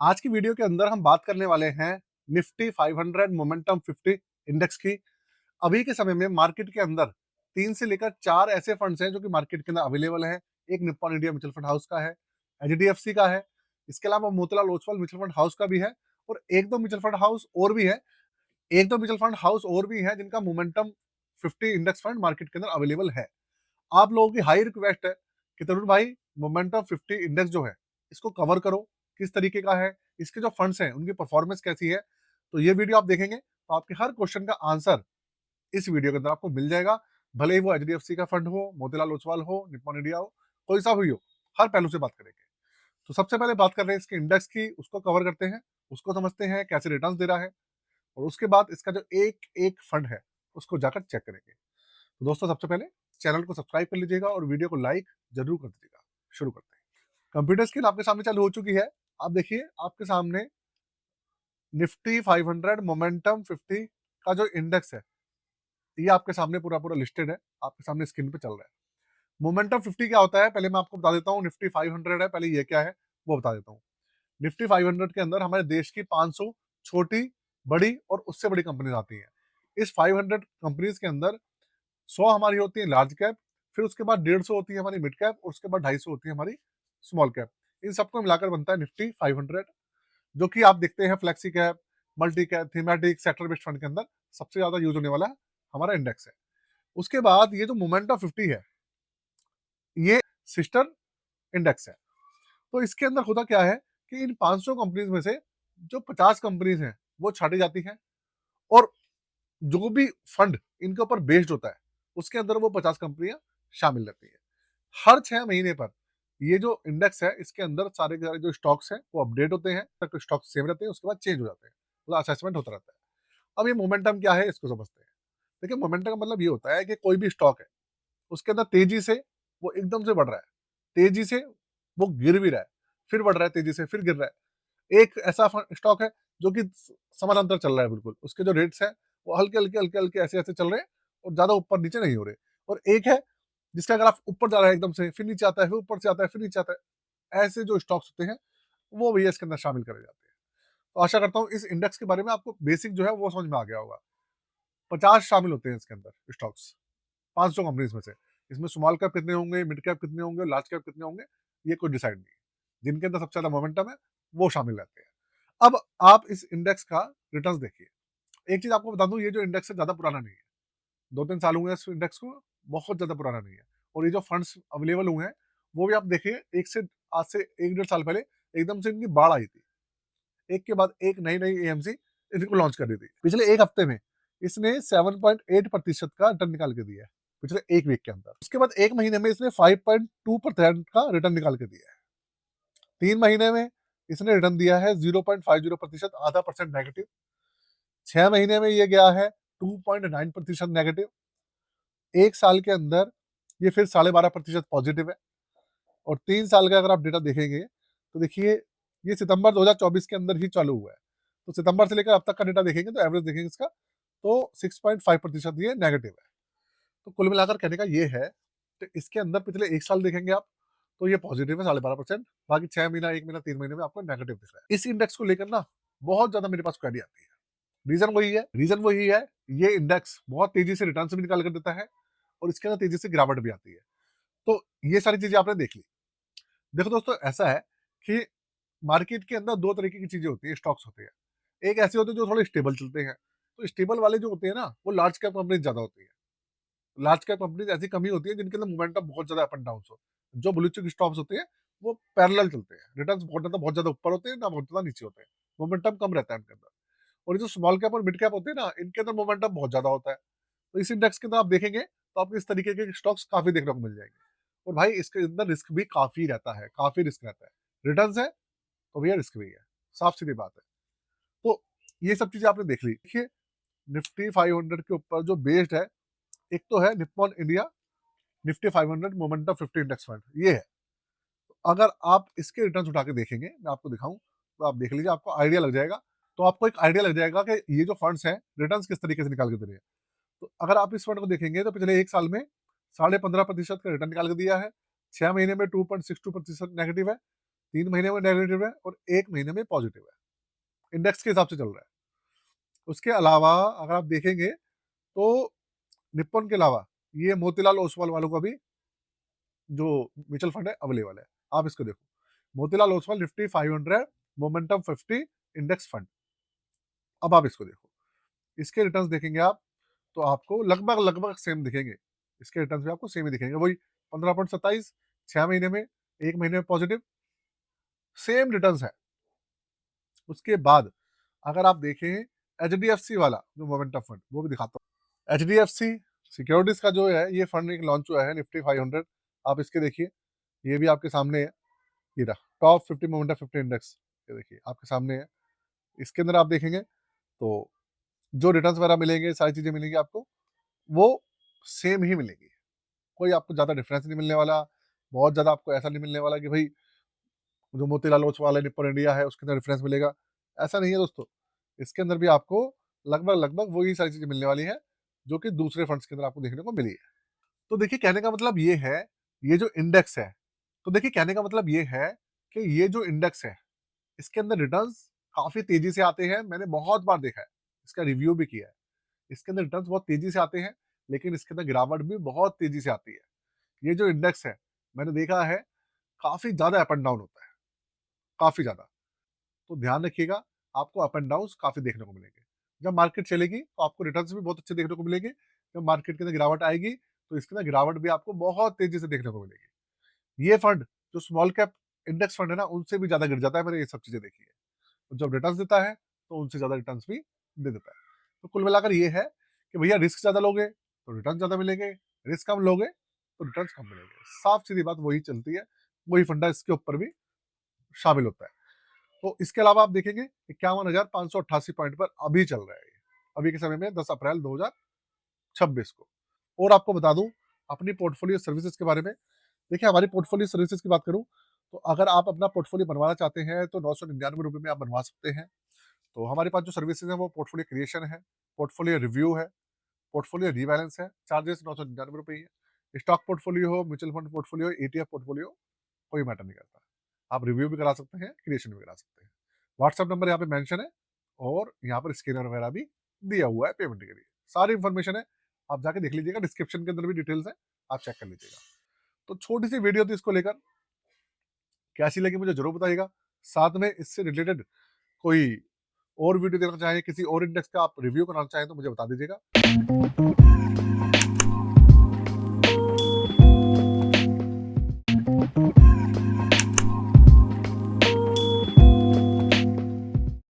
आज की वीडियो के अंदर हम बात करने वाले हैं निफ्टी 500 मोमेंटम 50 इंडेक्स की। अभी के समय में मार्केट के अंदर 3 से लेकर 4 ऐसे फंड्स हैं जो कि मार्केट के अंदर अवेलेबल हैं। एक Nippon India mutual fund house का है, एचडीएफसी का है, इसके अलावा Motilal Oswal mutual fund house का भी है और एक दो म्यूचुअल फंड हाउस और भी है। एक दो म्यूचुअल फंड हाउस और भी है जिनका मोमेंटम 50 इंडेक्स फंड मार्केट के अंदर अवेलेबल है। आप लोगों की हाई रिक्वेस्ट है कि तरुण भाई, मोमेंटम 50 इंडेक्स जो है इसको कवर करो, किस तरीके का है, इसके जो फंड्स हैं उनकी परफॉर्मेंस कैसी है। तो ये वीडियो आप देखेंगे तो आपके हर क्वेश्चन का आंसर इस वीडियो के अंदर आपको मिल जाएगा। भले ही वो एचडीएफसी का फंड हो, मोतीलाल ओसवाल हो, निप्पॉन इंडिया हो, कोई सा भी हो, हर पहलू से बात करेंगे। तो सबसे पहले बात कर रहे हैं इसके इंडेक्स की, उसको कवर करते हैं, उसको समझते हैं कैसे रिटर्न दे रहा है और उसके बाद इसका जो एक एक फंड है उसको जाकर चेक करेंगे। तो दोस्तों, सबसे पहले चैनल को सब्सक्राइब कर लीजिएगा और वीडियो को लाइक जरूर कर दीजिएगा। शुरू करते हैं। कंप्यूटर स्क्रीन आपके सामने चालू हो चुकी है। आप देखिए, आपके सामने निफ्टी 500 मोमेंटम 50 का जो इंडेक्स है ये आपके सामने पूरा पूरा लिस्टेड है, आपके सामने स्क्रीन पे चल रहा है। मोमेंटम 50 क्या होता है पहले मैं आपको बता देता हूँ। निफ्टी 500 है, पहले ये क्या है वो बता देता हूँ। निफ्टी 500 के अंदर हमारे देश की 500 छोटी, बड़ी और उससे बड़ी कंपनीज आती हैं। इस 500 कंपनीज के अंदर 100 हमारी होती है लार्ज कैप, फिर उसके बाद 150 होती है हमारी मिड कैप और उसके बाद 250 होती है हमारी स्मॉल कैप। इन सबको मिलाकर बनता है निफ्टी 500, जो कि आप देखते हैं flexi cap, multi cap, thematic, sector based fund के अंदर सबसे ज्यादा यूज होने वाला हमारा इंडेक्स है। उसके बाद ये जो मोमेंटम 50 है ये सिस्टर इंडेक्स है। तो इसके अंदर होता क्या है कि इन 500 कंपनीज में से जो 50 कंपनीज हैं वो छाटी जाती हैं और जो भी फंड इनके ऊपर बेस्ड होता है उसके अंदर वो 50 कंपनियां शामिल रहती हैं। हर 6 महीने पर ये जो इंडेक्स है इसके अंदर सारे के सारे जो स्टॉक्स हैं वो अपडेट होते हैं, तक स्टॉक सेम रहते हैं, उसके बाद चेंज हो जाते हैं, मतलब असेसमेंट होता रहता है। अब ये मोमेंटम क्या है इसको समझते हैं। देखिए, मोमेंटम का मतलब ये होता है कि कोई भी स्टॉक है उसके अंदर तेजी से वो एकदम से बढ़ रहा है, तेजी से वो गिर भी रहा है, फिर बढ़ रहा है, तेजी से फिर गिर रहा है। एक ऐसा स्टॉक है जो कि समानांतर चल रहा है, बिल्कुल उसके जो रेट्स है वो हल्के हल्के हल्के हल्के ऐसे ऐसे चल रहे हैं और ज्यादा ऊपर नीचे नहीं हो रहे। और एक है जिसका ग्राफ ऊपर जा रहा है एकदम से, फिर नीचे आता है, फिर ऊपर से आता है, फिर नीचे आता है। ऐसे जो स्टॉक्स होते हैं वो भी इसके अंदर शामिल करे जाते हैं। तो आशा करता हूँ इस इंडेक्स के बारे में आपको बेसिक जो है वो समझ में आ गया होगा। 50 शामिल होते हैं इसके अंदर स्टॉक्स, 500 कंपनीज में से। इसमें स्मॉल कैप कितने होंगे, मिड कैप कितने होंगे, लार्ज कैप कितने होंगे, ये कोई डिसाइड नहीं है। जिनके अंदर सबसे ज्यादा मोमेंटम है वो शामिल रहते हैं। अब आप इस इंडेक्स का रिटर्न देखिए। एक चीज आपको बता दूं, ये जो इंडेक्स है ज्यादा पुराना नहीं है, 2-3 साल हुए हैं इस इंडेक्स को, बहुत ज्यादा पुराना नहीं है। और ये जो फंड्स अवेलेबल हुए हैं वो भी आप देखिए, आज से 1-1.5 साल पहले एकदम से इनकी बाढ़ आई थी। एक के बाद एक नई नई एएमसी इनको लॉन्च कर दी थी। पिछले एक हफ्ते में इसने 7.8% का रिटर्न निकाल के दिया है, पिछले एक वीक के अंदर। उसके बाद एक महीने में इसने 5.2% का रिटर्न निकाल के दिया है। 3 महीने में इसने रिटर्न दिया है 0.50%, आधा परसेंट नेगेटिव। 6 महीने में ये गया है 2.9% नेगेटिव। एक साल के अंदर ये फिर 12.5% पॉजिटिव है। और 3 साल का अगर आप डेटा देखेंगे तो देखिए, ये सितंबर 2024 के अंदर ही चालू हुआ है। तो सितंबर से लेकर अब तक का डेटा देखेंगे तो एवरेज देखेंगे इसका, तो 6.5% ये नेगेटिव है। तो कुल मिलाकर कहने का ये है कि इसके अंदर पिछले एक साल देखेंगे आप तो ये पॉजिटिव है 12.5%। बाकी 6 महीना, एक महीना, 3 महीने में आपको नेगेटिव दिख रहा है। इस इंडेक्स को लेकर ना बहुत ज्यादा मेरे पास क्वेरी आती है। रीजन वही है, ये इंडेक्स बहुत तेजी से रिटर्न भी निकाल कर देता है और इसके अंदर तेजी से गिरावट भी आती है। तो ये सारी चीजें आपने देख ली। देखो दोस्तों, ऐसा है कि मार्केट के अंदर दो तरीके की चीजें होती है, स्टॉक्स होते हैं। एक ऐसे होते हैं जो थोड़े स्टेबल चलते हैं। तो स्टेबल वाले जो होते हैं ना वो लार्ज कैप कंपनी ज्यादा होती है। लार्ज कैप कंपनीज ऐसी कमी होती है जिनके अंदर मोमेंटम बहुत ज्यादा अप एंड डाउन हो। जो ब्लू चिप स्टॉक्स होते हैं वो पैरेलल चलते हैं, रिटर्न बहुत ज्यादा ऊपर होते हैं ना बहुत ज्यादा नीचे होते हैं, मोमेंटम कम रहता है इनके अंदर। और ये जो स्मॉल कैप और मिड कैप होते हैं ना, इनके अंदर मोमेंटम बहुत ज्यादा होता है। तो इस इंडेक्स के अंदर आप देखेंगे तो आपको इस तरीके के स्टॉक्स काफी देखने को मिल जाएंगे। और भाई इसके अंदर रिस्क भी काफी रहता है, काफी रिस्क रहता है। रिटर्न है तो भैया रिस्क भी है, साफ सीधी बात है। तो ये सब चीजें आपने देख ली। देखिए, निफ्टी 500 के ऊपर जो बेस्ड है, एक तो है Nippon India Nifty 500 momentum 50 index fund, ये है। अगर आप इसके रिटर्न उठा के देखेंगे, मैं आपको दिखाऊं तो आप देख लीजिए, आपको आइडिया लग जाएगा। तो आपको एक आइडिया लग जाएगा कि ये जो फंड्स हैं रिटर्न किस तरीके से निकाल के दे रहे हैं। तो अगर आप इस फंड को देखेंगे तो पिछले एक साल में 15.5% का रिटर्न निकाल के दिया है। 6 महीने में 2.62% नेगेटिव है। 3 महीने में नेगेटिव है और 1 महीने में पॉजिटिव है। इंडेक्स के हिसाब से चल रहा है। उसके अलावा अगर आप देखेंगे तो निप्पॉन के अलावा ये मोतीलाल ओसवाल वालों का भी जो म्यूचुअल फंड है अवेलेबल है। आप इसको देखो, Motilal Oswal Nifty 500 momentum 50 index fund. अब आप इसको देखो, इसके रिटर्न्स देखेंगे आप तो आपको लगभग सेम दिखेंगे। इसके रिटर्न्स भी आपको सेम ही दिखेंगे, वही 15.27, 6 महीने में, 1 महीने में पॉजिटिव, सेम रिटर्न्स है। उसके बाद अगर आप देखें एचडीएफसी वाला जो मोमेंटम फंड, वो भी दिखाता हूँ। एचडीएफसी सिक्योरिटीज का जो है ये फंड एक लॉन्च हुआ है निफ्टी 500। आप इसके देखिए, ये भी आपके सामने है, ये रहा टॉप 50 मोमेंटम 50 इंडेक्स, ये देखिए आपके सामने है। इसके अंदर आप देखेंगे तो जो रिटर्न्स वगैरह मिलेंगे, सारी चीजें मिलेंगी आपको, वो सेम ही मिलेगी। कोई आपको ज्यादा डिफरेंस नहीं मिलने वाला, बहुत ज्यादा आपको ऐसा नहीं मिलने वाला कि भाई जो मोतीलाल ओसवाल है, निप्पॉन इंडिया है, उसके अंदर डिफरेंस मिलेगा। ऐसा नहीं है दोस्तों। इसके अंदर भी आपको लगभग वही सारी चीजें मिलने वाली है जो कि दूसरे फंड्स के अंदर आपको देखने को मिली है। तो देखिए कहने का मतलब ये है, ये जो इंडेक्स है, तो देखिए कहने का मतलब ये है कि ये जो इंडेक्स है, इसके अंदर रिटर्न्स काफी तेजी से आते हैं। मैंने बहुत बार देखा है, इसका रिव्यू भी किया है। इसके अंदर रिटर्न्स बहुत तेजी से आते हैं, लेकिन इसके अंदर गिरावट भी बहुत तेजी से आती है। ये जो इंडेक्स है, मैंने देखा है काफी ज्यादा अप एंड डाउन होता है, काफी ज्यादा। तो ध्यान रखिएगा, आपको अप एंड डाउन काफी देखने को मिलेंगे। जब मार्केट चलेगी तो आपको रिटर्न्स भी बहुत अच्छे देखने को मिलेंगे। जब मार्केट के अंदर गिरावट आएगी तो इसके अंदर गिरावट भी आपको बहुत तेजी से देखने को मिलेगी। ये फंड जो स्मॉल कैप इंडेक्स फंड है ना, उनसे भी ज्यादा गिर जाता है। मैंने ये सब चीजें देखी है। तो जब रिटर्न्स देता है तो उनसे ज्यादा रिटर्न्स भी दे देता है। तो कुल मिलाकर ये है कि भैया रिस्क ज्यादा लोगे तो रिटर्न ज्यादा मिलेंगे, रिस्क कम लोगे तो रिटर्न कम मिलेंगे। साफ सीधी बात वही चलती है, वही फंडा इसके ऊपर भी शामिल होता है। तो इसके अलावा आप देखेंगे 51,588 पॉइंट पर अभी चल रहा है ये, अभी के समय में 10 अप्रैल 2026 को। और आपको बता दूं अपनी पोर्टफोलियो सर्विसेज के बारे में। देखिए हमारी पोर्टफोलियो सर्विसेज की बात करूं तो अगर आप अपना पोर्टफोलियो बनवाना चाहते हैं तो 999 रुपए में आप बनवा सकते हैं। तो हमारे पास जो सर्विसेज है वो पोर्टफोलियो क्रिएशन है, पोर्टफोलियो रिव्यू है, पोर्टफोलियो रीबैलेंस है। चार्जेस 999 ही है। स्टॉक पोर्टफोलियो हो, mutual fund portfolio, ETF portfolio, कोई मैटर नहीं करता। आप रिव्यू भी करा सकते हैं, क्रिएशन भी करा सकते हैं। व्हाट्सएप नंबर यहाँ पे मेंशन है और यहाँ पर स्कैनर वगैरह भी दिया हुआ है पेमेंट के लिए। सारी इन्फॉर्मेशन है, आप जाके देख लीजिएगा, डिस्क्रिप्शन के अंदर भी डिटेल्स है, आप चेक कर लीजिएगा। तो छोटी सी वीडियो थी, इसको लेकर कैसी लगी मुझे जरूर बताइएगा। साथ में इससे रिलेटेड कोई और वीडियो देखना चाहें, किसी और इंडेक्स का आप रिव्यू कराना चाहें तो मुझे बता दीजिएगा।